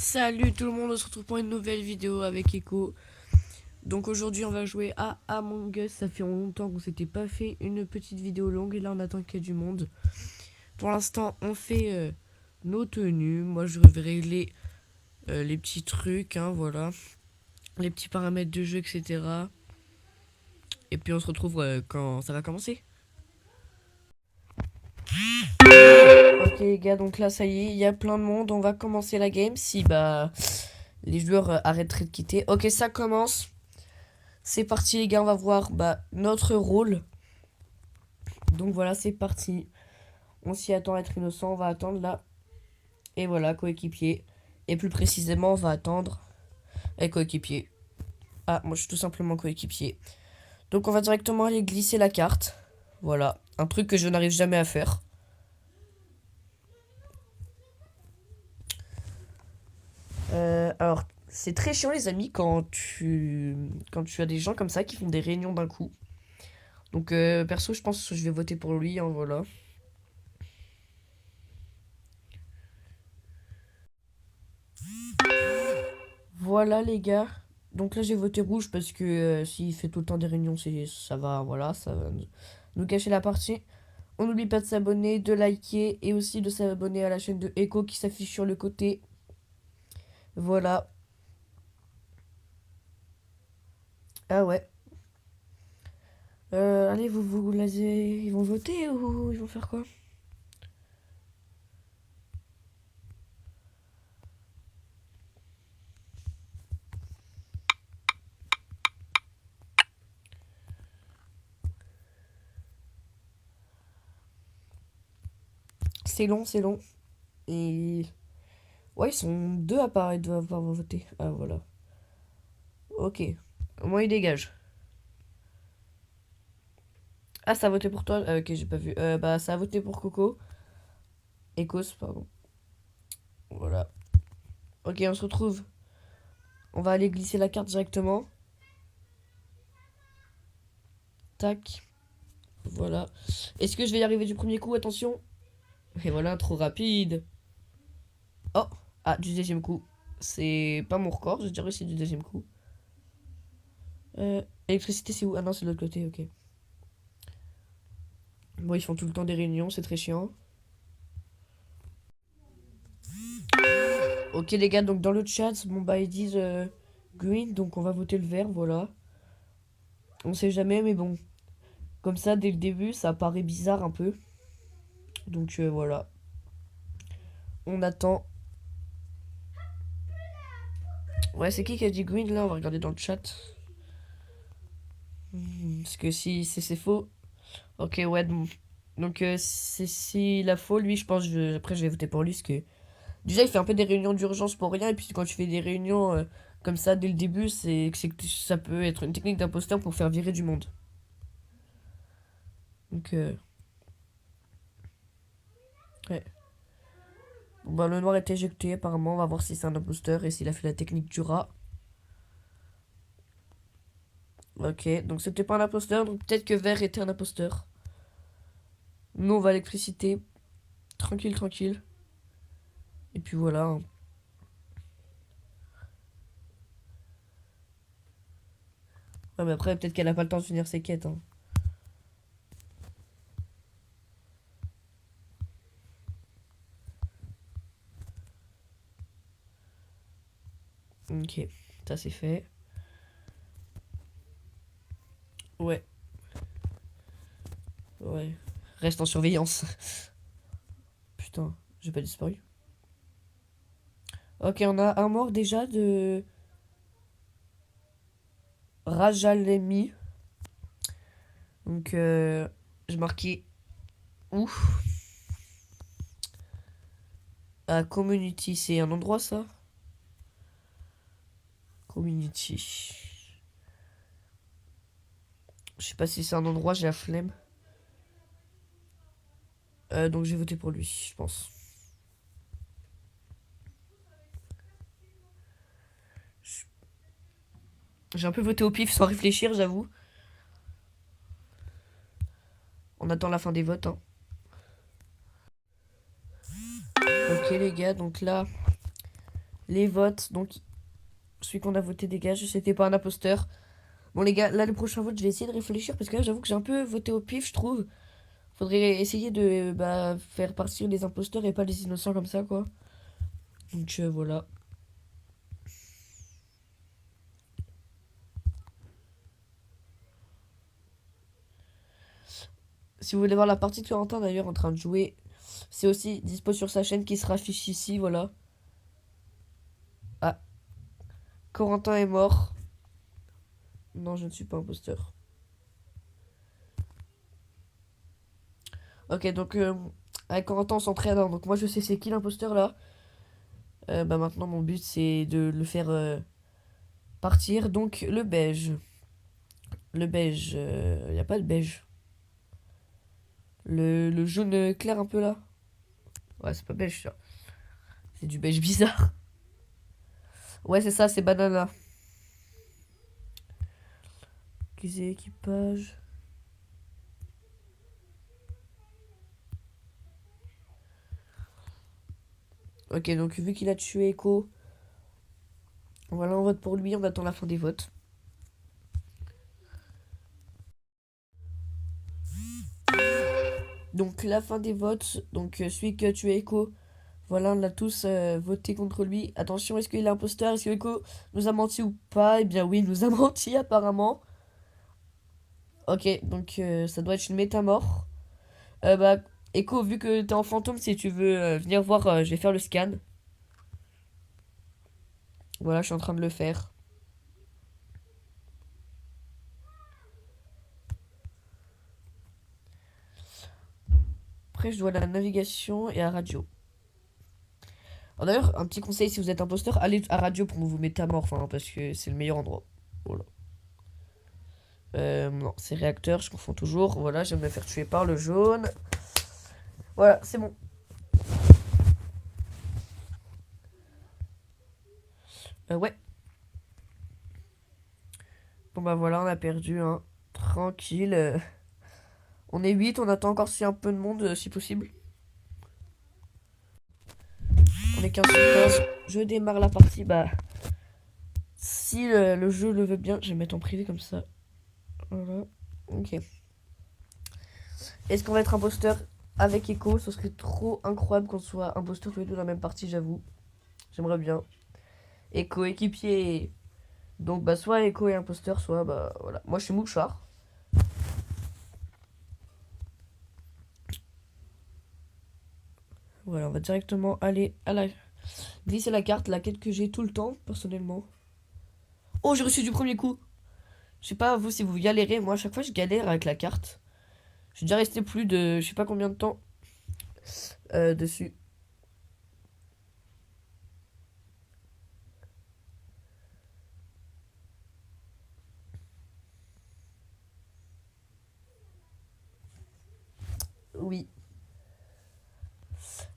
Salut tout le monde, on se retrouve pour une nouvelle vidéo avec Echo. Donc aujourd'hui on va jouer à Among Us. Ça fait longtemps qu'on s'était pas fait une petite vidéo longue et là on attend qu'il y ait du monde. Pour l'instant on fait nos tenues. Moi je vais régler les petits trucs, hein, voilà. Les petits paramètres de jeu, etc. Et puis on se retrouve quand ça va commencer. Ok les gars, donc là ça y est, il y a plein de monde. On va commencer la game si les joueurs arrêteraient de quitter. Ok, ça commence. C'est parti les gars, on va voir notre rôle. Donc voilà, c'est parti. On s'y attend à être innocent, on va attendre là. Et voilà, coéquipier. Et plus précisément, on va attendre et coéquipier. Ah, moi je suis tout simplement coéquipier. Donc on va directement aller glisser la carte. Voilà, un truc que je n'arrive jamais à faire. Alors, c'est très chiant les amis quand tu as des gens comme ça qui font des réunions d'un coup. Donc perso, je pense que je vais voter pour lui, hein, voilà. Voilà les gars. Donc là j'ai voté rouge parce que s'il fait tout le temps des réunions, ça va, voilà, ça va nous gâcher la partie. On n'oublie pas de s'abonner, de liker et aussi de s'abonner à la chaîne de Echo qui s'affiche sur le côté. Voilà. Ah ouais. Allez, vous lasez. Ils vont voter ou ils vont faire quoi? C'est long, c'est long. Et ouais, ils sont deux à part, ils doivent avoir voté. Ah voilà. Ok. Au moins ils dégagent. Ah, ça a voté pour toi? Ok, j'ai pas vu. Ça a voté pour Coco. Ecos, pardon. Voilà. Ok, on se retrouve. On va aller glisser la carte directement. Tac. Voilà. Est-ce que je vais y arriver du premier coup? Attention. Et voilà, trop rapide. Oh. Ah, du deuxième coup. C'est pas mon record, j'ai déjà réussi du deuxième coup. Électricité, c'est où? Ah non, c'est de l'autre côté, ok. Bon, ils font tout le temps des réunions, c'est très chiant. Ok, les gars, donc dans le chat, ils disent green, donc on va voter le vert, voilà. On sait jamais, mais bon. Comme ça, dès le début, ça paraît bizarre un peu. Donc voilà. On attend. Ouais, c'est qui a dit green là? On va regarder dans le chat. Parce que si c'est faux. Ok, ouais. Donc, c'est s'il a faux, lui, je pense. Après, je vais voter pour lui. Parce que déjà, il fait un peu des réunions d'urgence pour rien. Et puis, quand tu fais des réunions comme ça dès le début, c'est que ça peut être une technique d'imposteur pour faire virer du monde. Donc, ouais. Bon, le noir est éjecté, apparemment. On va voir si c'est un imposteur et s'il a fait la technique du rat. Ok, donc c'était pas un imposteur. Donc, peut-être que vert était un imposteur. Nous, on va à l'électricité. Tranquille, tranquille. Et puis voilà, hein. Ouais, mais après, peut-être qu'elle a pas le temps de finir ses quêtes, hein. Ok, ça c'est fait. Ouais, ouais. Reste en surveillance. Putain, j'ai pas disparu. Ok, on a un mort déjà de Rajalemi. Donc, j'ai marqué où? À Community, c'est un endroit ça? Community. Je sais pas si c'est un endroit, j'ai la flemme. Donc j'ai voté pour lui, je pense. J'ai un peu voté au pif sans réfléchir, j'avoue. On attend la fin des votes, hein. Ok les gars, donc là, les votes. Donc, celui qu'on a voté dégage. C'était pas un imposteur. Bon, les gars, là, le prochain vote, je vais essayer de réfléchir parce que là, j'avoue que j'ai un peu voté au pif, je trouve. Faudrait essayer de faire partir les imposteurs et pas les innocents comme ça, quoi. Donc, voilà. Si vous voulez voir la partie de Corentin, d'ailleurs, en train de jouer, c'est aussi dispo sur sa chaîne qui sera affichée ici, voilà. Ah, Corentin est mort. Non, je ne suis pas imposteur. Ok, donc avec Corentin on s'entraîne, hein. Donc moi je sais c'est qui l'imposteur là. Bah maintenant mon but c'est de le faire partir. Donc le beige. Le beige, y a pas de beige. Le jaune clair un peu là. Ouais, c'est pas beige ça. C'est du beige bizarre. Ouais, c'est ça, c'est banana. Accusé, équipage. Ok, donc vu qu'il a tué Echo, voilà, on vote pour lui, on attend la fin des votes. Donc la fin des votes, donc celui qui a tué Echo, voilà, on a tous voté contre lui. Attention, est-ce qu'il est imposteur? Est-ce que Echo nous a menti ou pas? Eh bien oui, il nous a menti apparemment. Ok, donc ça doit être une métamorphe. Bah, Echo, vu que t'es en fantôme, si tu veux venir voir, je vais faire le scan. Voilà, je suis en train de le faire. Après, je dois aller à la navigation et à radio. Alors, d'ailleurs, un petit conseil, si vous êtes imposteur, allez à radio pour vous métamorphe, hein, parce que c'est le meilleur endroit. Voilà. Non, c'est réacteur, je confonds toujours. Voilà, je vais me faire tuer par le jaune. Voilà, c'est bon. Ouais. Bon bah voilà, on a perdu, hein. Tranquille. On est 8, on attend encore si un peu de monde, si possible. On est 15 sur 15. Je démarre la partie, bah... Si le jeu le veut bien, je vais mettre en privé comme ça. Voilà. Ok. Est-ce qu'on va être imposteur avec Echo? Ce serait trop incroyable qu'on soit imposteur tous les deux dans la même partie, j'avoue. J'aimerais bien. Echo équipier. Donc bah soit Echo est imposteur, soit bah voilà. Moi je suis mouchard. Voilà, on va directement aller à la... Glisser la carte, la quête que j'ai tout le temps, personnellement. Oh, j'ai reçu du premier coup. Je sais pas, vous, si vous galérez. Moi, à chaque fois, je galère avec la carte. Je suis déjà resté plus de... Je sais pas combien de temps dessus. Oui.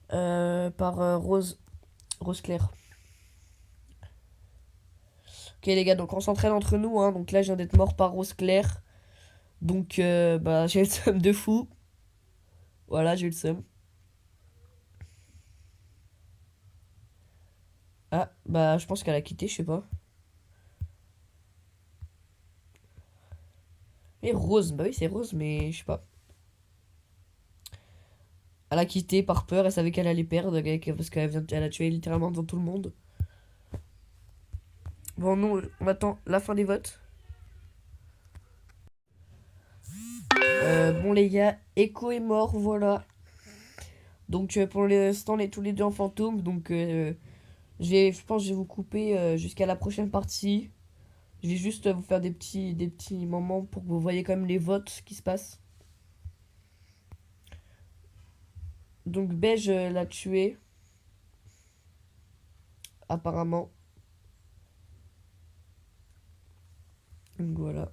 Par Rose. Rose Claire. Ok, les gars, donc on s'entraîne entre nous, hein. Donc là, je viens d'être mort par Rose Claire. Donc, bah, j'ai le seum de fou. Voilà, j'ai le seum. Ah, bah, je pense qu'elle a quitté, je sais pas. Mais Rose, bah oui, c'est Rose, mais je sais pas. Elle a quitté par peur, elle savait qu'elle allait perdre parce qu'elle a tué littéralement devant tout le monde. Bon, nous, on attend la fin des votes. Bon, les gars, Echo est mort, voilà. Donc, pour l'instant, on est tous les deux en fantôme. Donc, je pense que je vais vous couper jusqu'à la prochaine partie. Je vais juste vous faire des petits moments pour que vous voyez quand même les votes qui se passent. Donc, Beige l'a tué. Apparemment. Donc, voilà.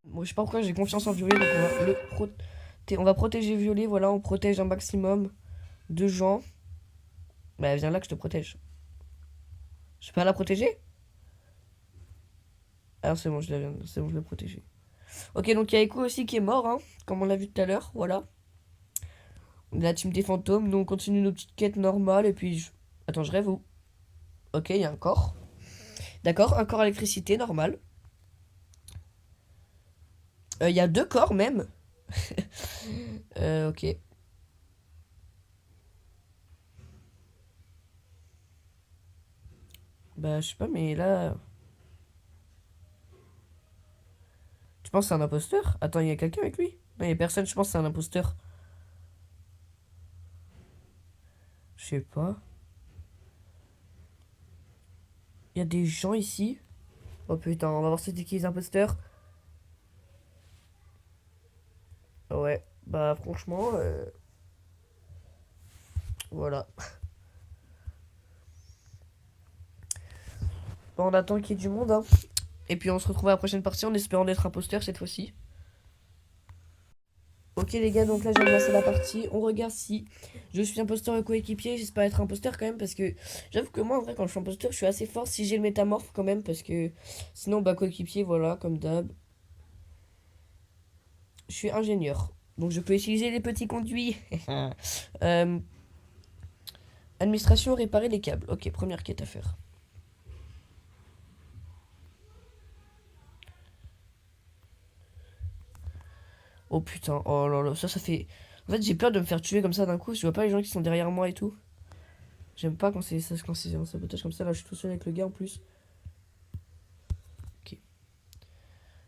Bon, je sais pas pourquoi j'ai confiance en Violet, donc on va protéger Violet, voilà, on protège un maximum de gens. Bah, viens là que je te protège. Je peux pas la protéger? Alors c'est bon, c'est bon, je l'ai protégé. Ok, donc il y a Echo aussi qui est mort, hein, comme on l'a vu tout à l'heure, voilà. On est la team des fantômes, nous on continue nos petites quêtes normales, et puis... Attends, je rêve ou... Ok, il y a un corps. D'accord, un corps à électricité, normal. Il y a deux corps même. Ok. Bah, je sais pas, mais là. Tu penses que c'est un imposteur? Attends, il y a quelqu'un avec lui? Non, il y a personne, je pense que c'est un imposteur. Je sais pas. Il y a des gens ici. Oh putain, on va voir c'était qui les imposteurs. Ouais, bah franchement, voilà. Bon, on attend qu'il y ait du monde, hein. Et puis on se retrouve à la prochaine partie en espérant d'être imposteur cette fois-ci. Ok les gars, donc là j'ai lancé la partie. On regarde si je suis imposteur ou coéquipier. J'espère être imposteur quand même parce que j'avoue que moi en vrai quand je suis imposteur je suis assez fort si j'ai le métamorphe quand même parce que sinon bah coéquipier voilà comme d'hab. Je suis ingénieur. Donc je peux utiliser les petits conduits. Euh, administration, réparer les câbles. Ok, première quête à faire. Oh putain, oh là là, ça fait... En fait j'ai peur de me faire tuer comme ça d'un coup. Je vois pas les gens qui sont derrière moi et tout. J'aime pas quand c'est un sabotage comme ça. Là je suis tout seul avec le gars en plus. Ok.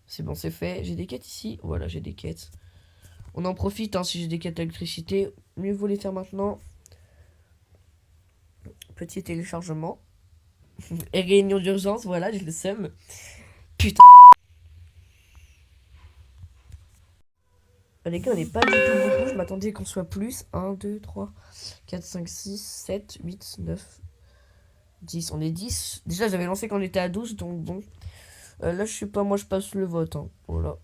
C'est bon, c'est fait. J'ai des quêtes ici. Voilà, j'ai des quêtes. On en profite, hein, si j'ai des quêtes d'électricité. Mieux vaut les faire maintenant. Petit téléchargement. Et réunion d'urgence, voilà, j'ai le seum. Putain. Les gars, on n'est pas du tout beaucoup. Je m'attendais qu'on soit plus. 1, 2, 3, 4, 5, 6, 7, 8, 9, 10. On est 10. Déjà, j'avais lancé quand on était à 12, donc bon. Là, je sais pas, moi, je passe le vote. Hein. Voilà.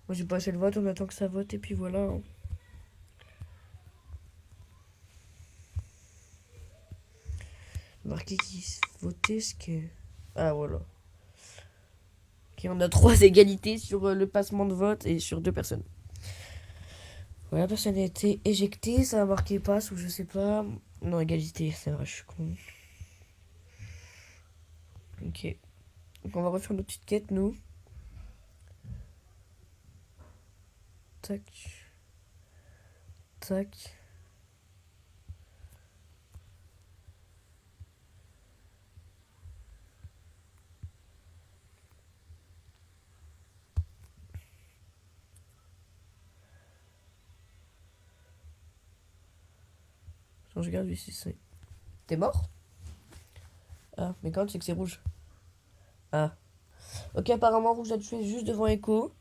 Moi, j'ai passé le vote, on attend que ça vote, et puis voilà. Hein. Marqué qui votait ce que. Ah, voilà. Ok, on a 3 égalités sur le passement de vote et sur 2 personnes. Voilà, la personne a été éjectée, ça a marqué passe ou je sais pas. Non, égalité, c'est vrai, je suis con. Ok. Donc on va refaire notre petite quête, nous. Tac. Tac. Attends, je regarde ici, c'est. T'es mort? Ah, mais quand c'est que c'est rouge? Ah. Ok, apparemment, rouge a tué juste devant Echo.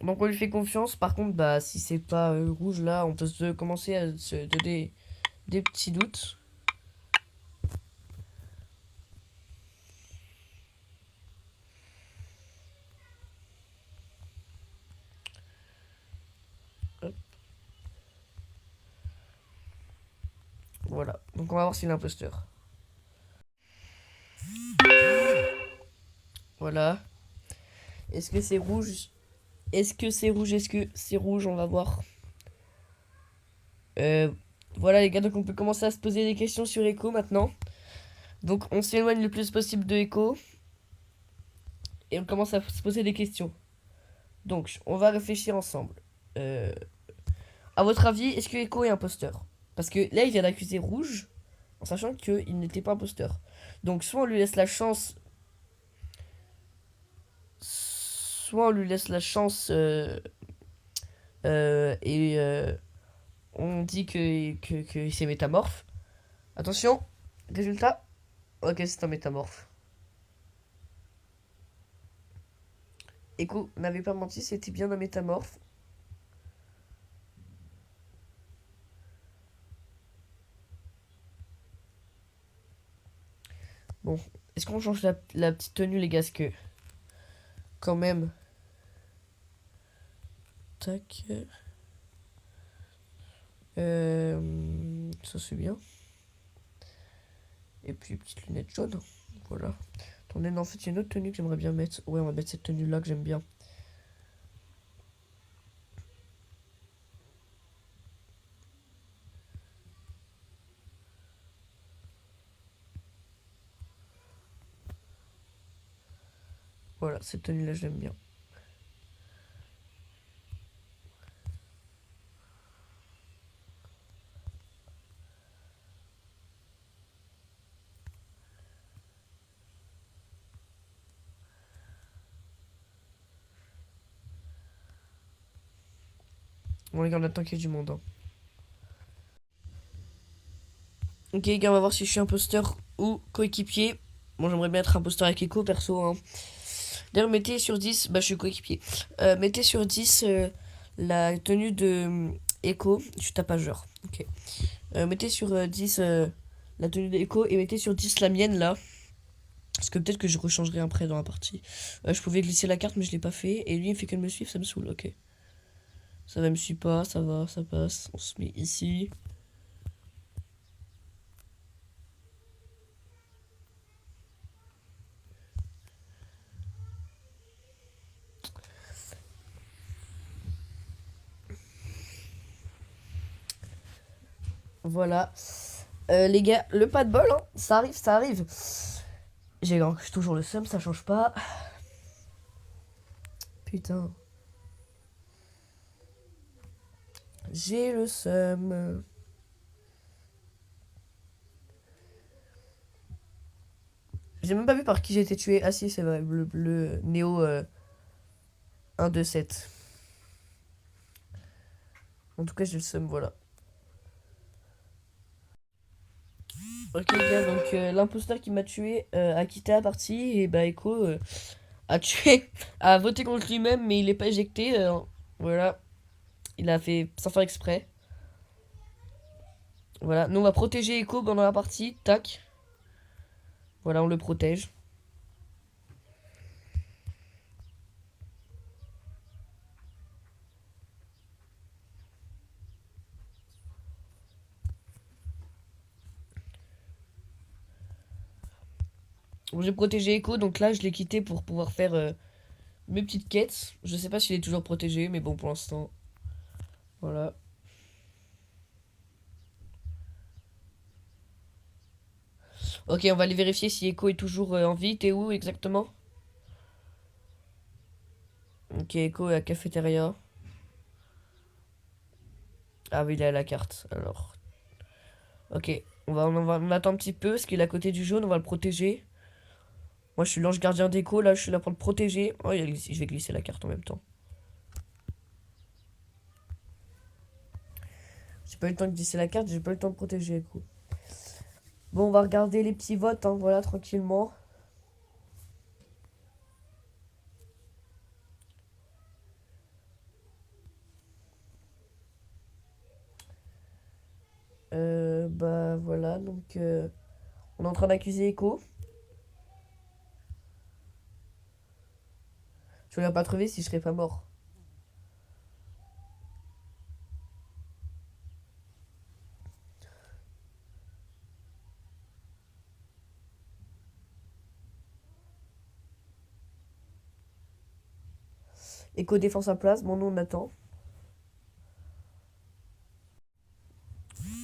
Donc on lui fait confiance. Par contre, bah, si c'est pas rouge là, on peut commencer à se donner des petits doutes. Hop. Voilà. Donc on va voir s'il est imposteur. Voilà. Est-ce que c'est rouge? Est-ce que c'est rouge? Est-ce que c'est rouge? On va voir. Euh, voilà les gars, donc on peut commencer à se poser des questions sur Echo maintenant. Donc on s'éloigne le plus possible de Echo. Et on commence à se poser des questions. Donc on va réfléchir ensemble. Euh, à votre avis, est-ce que Echo est imposteur? Parce que là il vient d'accuser Rouge en sachant qu'il n'était pas imposteur. Donc soit on lui laisse la chance. Soit on lui laisse la chance et on dit que c'est métamorphe. Attention, résultat. Ok, c'est un métamorphe. Echo n'avait pas menti, c'était bien un métamorphe. Bon, est-ce qu'on change la petite tenue, les gars? Parce que, quand même. Tac. Ça, c'est bien. Et puis, petite lunette jaune. Voilà. Attendez, non, en fait, il y a une autre tenue que j'aimerais bien mettre. Ouais, on va mettre cette tenue-là que j'aime bien. Voilà, cette tenue-là, j'aime bien. Bon, les gars, on attend qu'il y ait du monde, hein. Ok, les gars, on va voir si je suis imposteur ou coéquipier. Bon, j'aimerais bien être imposteur avec Echo, perso, hein. D'ailleurs, mettez sur 10, bah, je suis coéquipier. Mettez sur 10 la tenue de Echo. Je suis tapageur. Ok. Mettez sur 10 la tenue d'Echo et mettez sur 10 la mienne, là. Parce que peut-être que je rechangerai après dans la partie. Je pouvais glisser la carte, mais je l'ai pas fait. Et lui, il fait que me suivre, ça me saoule. Ok. Ça va, me suit pas, ça va, ça passe. On se met ici. Voilà. Les gars, le pas de bol, hein, ça arrive, ça arrive. J'ai toujours le seum, ça change pas. Putain. J'ai le seum. J'ai même pas vu par qui j'ai été tué. Ah si, c'est vrai, le Néo 1, 2, 7. En tout cas, j'ai le seum, voilà. Ok, les gars, donc l'imposteur qui m'a tué a quitté la partie et bah Echo a tué, a voté contre lui-même, mais il est pas éjecté. Voilà, il a fait sans faire exprès. Voilà, nous on va protéger Echo pendant la partie. Tac. Voilà, on le protège. Bon, j'ai protégé Echo, donc là je l'ai quitté pour pouvoir faire mes petites quêtes. Je sais pas s'il est toujours protégé, mais bon, pour l'instant, voilà. Ok, on va aller vérifier si Echo est toujours en vie. T'es où exactement? Ok, Echo est à la cafétéria. Ah oui, il est à la carte. Alors, ok, on attend un petit peu parce qu'il est à côté du jaune, on va le protéger. Moi, je suis l'ange gardien d'Echo, là, je suis là pour le protéger. Oh, je vais glisser la carte en même temps. J'ai pas eu le temps de glisser la carte, j'ai pas eu le temps de protéger Echo. Bon, on va regarder les petits votes, hein, voilà, tranquillement. Bah voilà, donc on est en train d'accuser Echo. Je l'aurais pas trouvé si je serais pas mort. Echo défend sa place, bon, nous on attend.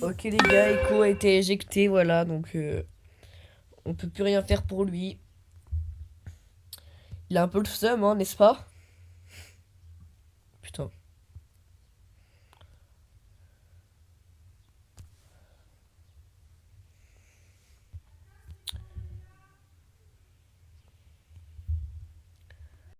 Ok les gars, Echo a été éjecté, voilà, donc on peut plus rien faire pour lui. Il a un peu le seum, hein, n'est-ce pas? Putain.